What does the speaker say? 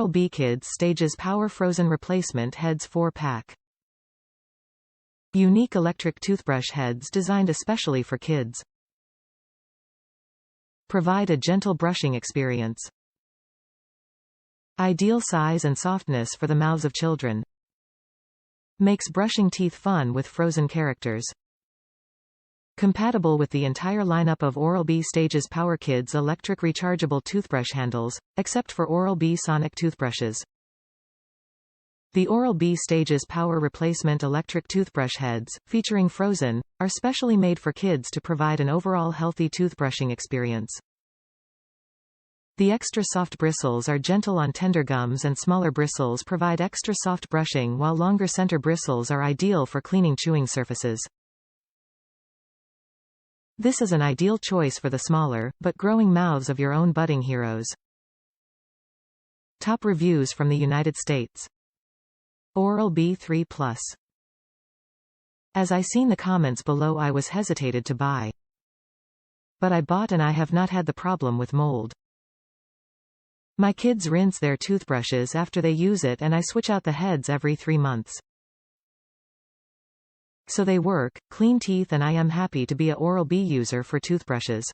Oral-B Kids Stages Power Frozen Replacement Heads 4-pack. Unique electric toothbrush heads designed especially for kids. Provide a gentle brushing experience. Ideal size and softness for the mouths of children. Makes brushing teeth fun with frozen characters. Compatible with the entire lineup of Oral-B Stages Power Kids electric rechargeable toothbrush handles, except for Oral-B Sonic toothbrushes. The Oral-B Stages Power Replacement electric toothbrush heads, featuring Frozen, are specially made for kids to provide an overall healthy toothbrushing experience. The extra soft bristles are gentle on tender gums and smaller bristles provide extra soft brushing while longer center bristles are ideal for cleaning chewing surfaces. This is an ideal choice for the smaller, but growing mouths of your own budding heroes. Top reviews from the United States. Oral-B 3+. As I seen the comments below I was hesitated to buy. But I bought and I have not had the problem with mold. My kids rinse their toothbrushes after they use it and I switch out the heads every 3 months. So they work, clean teeth and I am happy to be a Oral-B user for toothbrushes.